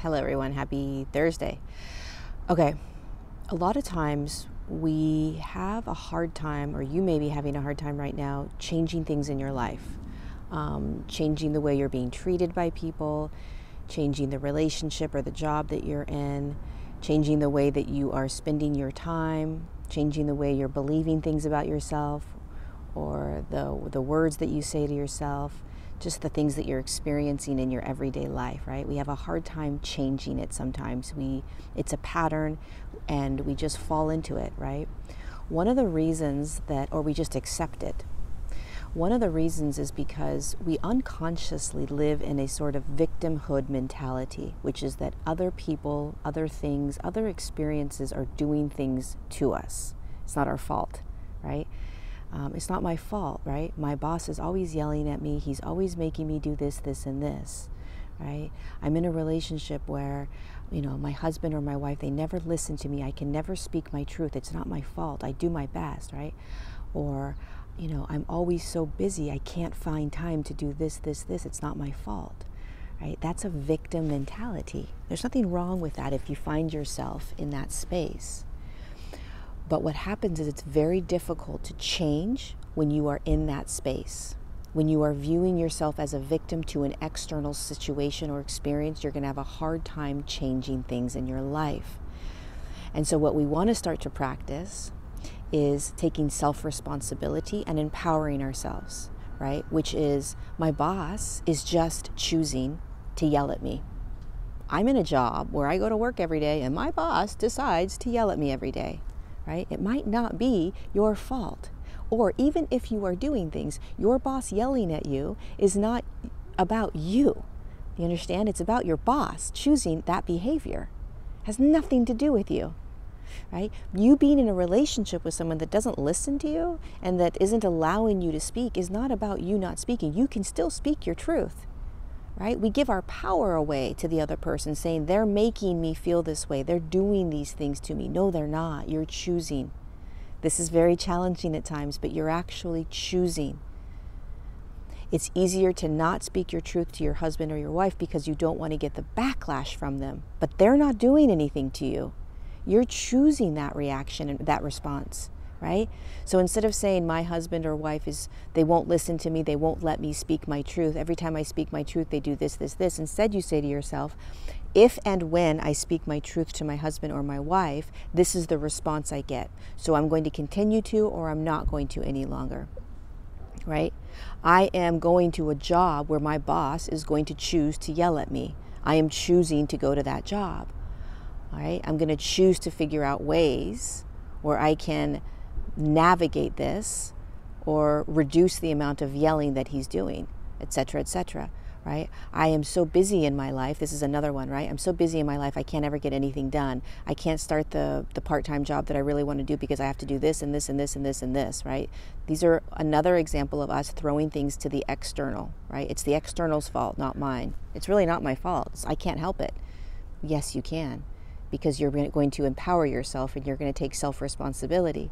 Hello everyone, happy Thursday. Okay, a lot of times we have a hard time, or you may be having a hard time right now, changing things in your life. Changing the way you're being treated by people, changing the relationship or the job that you're in, changing the way that you are spending your time, changing the way you're believing things about yourself, or the words that you say to yourself, just the things that you're experiencing in your everyday life, right? We have a hard time changing it sometimes. It's a pattern and we just fall into it, right? One of the reasons or we just accept it. One of the reasons is because we unconsciously live in a sort of victimhood mentality, which is that other people, other things, other experiences are doing things to us. It's not our fault, right? It's not my fault, right? My boss is always yelling at me. He's always making me do this, this, and this, right? I'm in a relationship where, my husband or my wife, they never listen to me. I can never speak my truth. It's not my fault. I do my best, right? Or, I'm always so busy. I can't find time to do this, this, this. It's not my fault, right? That's a victim mentality. There's nothing wrong with that if you find yourself in that space. But what happens is it's very difficult to change when you are in that space. When you are viewing yourself as a victim to an external situation or experience, you're going to have a hard time changing things in your life. And so what we want to start to practice is taking self-responsibility and empowering ourselves, right? Which is, my boss is just choosing to yell at me. I'm in a job where I go to work every day and my boss decides to yell at me every day. Right? It might not be your fault. Or even if you are doing things, your boss yelling at you is not about you. You understand? It's about your boss choosing that behavior. It has nothing to do with you. Right? You being in a relationship with someone that doesn't listen to you and that isn't allowing you to speak is not about you not speaking. You can still speak your truth. Right? We give our power away to the other person, saying they're making me feel this way. They're doing these things to me. No, they're not. You're choosing. This is very challenging at times, but you're actually choosing. It's easier to not speak your truth to your husband or your wife because you don't want to get the backlash from them, but they're not doing anything to you. You're choosing that reaction and that response. Right? So instead of saying my husband or wife they won't listen to me, they won't let me speak my truth. Every time I speak my truth, they do this, this, this. Instead, you say to yourself, if and when I speak my truth to my husband or my wife, this is the response I get. So I'm going to continue to, or I'm not going to any longer. Right? I am going to a job where my boss is going to choose to yell at me. I am choosing to go to that job. All right? I'm going to choose to figure out ways where I can navigate this or reduce the amount of yelling that he's doing, etc., right? I am so busy in my life. This is another one, right? I'm so busy in my life, I can't ever get anything done. I can't start the part-time job that I really want to do because I have to do this and this and this and this and this, right? These are another example of us throwing things to the external, right? It's the external's fault, not mine. It's really not my fault. I can't help it. Yes, you can, because you're going to empower yourself and you're going to take self-responsibility.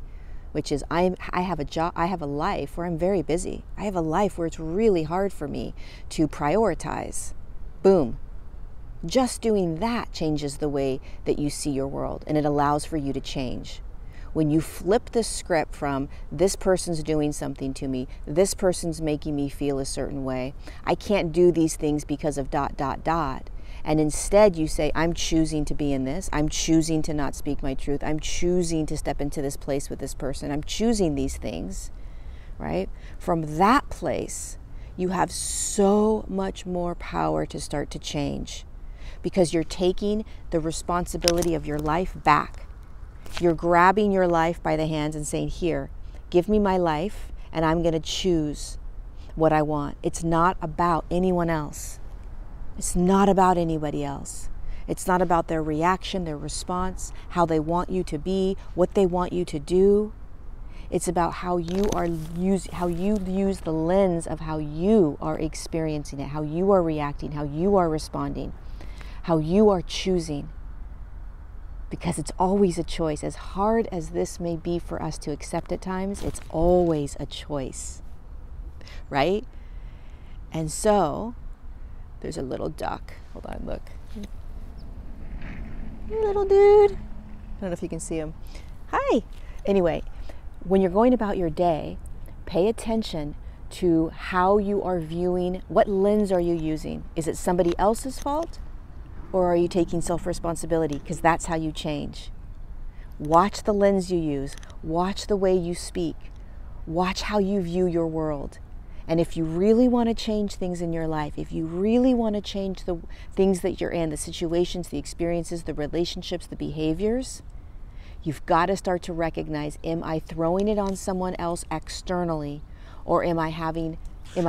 Which is, I have a job, I have a life where I'm very busy. I have a life where it's really hard for me to prioritize. Boom. Just doing that changes the way that you see your world, and it allows for you to change. When you flip the script from this person's doing something to me, this person's making me feel a certain way, I can't do these things because of ... And instead you say, I'm choosing to be in this. I'm choosing to not speak my truth. I'm choosing to step into this place with this person. I'm choosing these things, right? From that place, you have so much more power to start to change because you're taking the responsibility of your life back. You're grabbing your life by the hands and saying, here, give me my life and I'm going to choose what I want. It's not about anyone else. It's not about anybody else. It's not about their reaction, their response, how they want you to be, what they want you to do. It's about how you use the lens of how you are experiencing it, how you are reacting, how you are responding, how you are choosing. Because it's always a choice. As hard as this may be for us to accept at times, it's always a choice, right? And so there's a little duck. Hold on, look. Hey, little dude. I don't know if you can see him. Hi. Anyway, when you're going about your day, pay attention to how you are viewing, what lens are you using? Is it somebody else's fault? Or are you taking self-responsibility? Because that's how you change. Watch the lens you use. Watch the way you speak. Watch how you view your world. And if you really want to change things in your life, if you really want to change the things that you're in, the situations, the experiences, the relationships, the behaviors, you've got to start to recognize, am I throwing it on someone else externally, or am I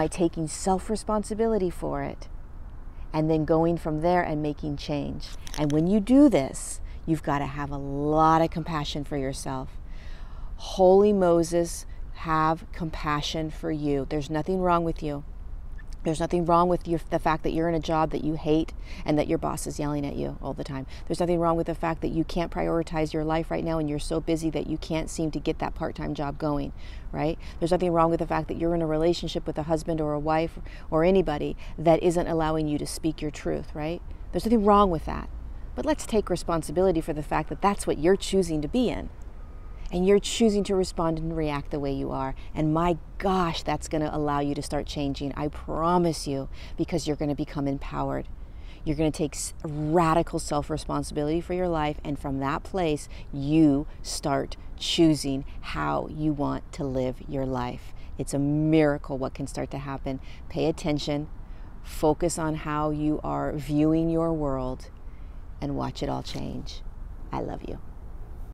taking self-responsibility for it? And then going from there and making change. And when you do this, you've got to have a lot of compassion for yourself. Holy Moses, have compassion for you. There's nothing wrong with you. There's nothing wrong with the fact that you're in a job that you hate and that your boss is yelling at you all the time. There's nothing wrong with the fact that you can't prioritize your life right now and you're so busy that you can't seem to get that part-time job going, right? There's nothing wrong with the fact that you're in a relationship with a husband or a wife or anybody that isn't allowing you to speak your truth, right? There's nothing wrong with that. But let's take responsibility for the fact that that's what you're choosing to be in. And you're choosing to respond and react the way you are. And my gosh, that's going to allow you to start changing. I promise you, because you're going to become empowered. You're going to take radical self-responsibility for your life. And from that place, you start choosing how you want to live your life. It's a miracle what can start to happen. Pay attention. Focus on how you are viewing your world and watch it all change. I love you.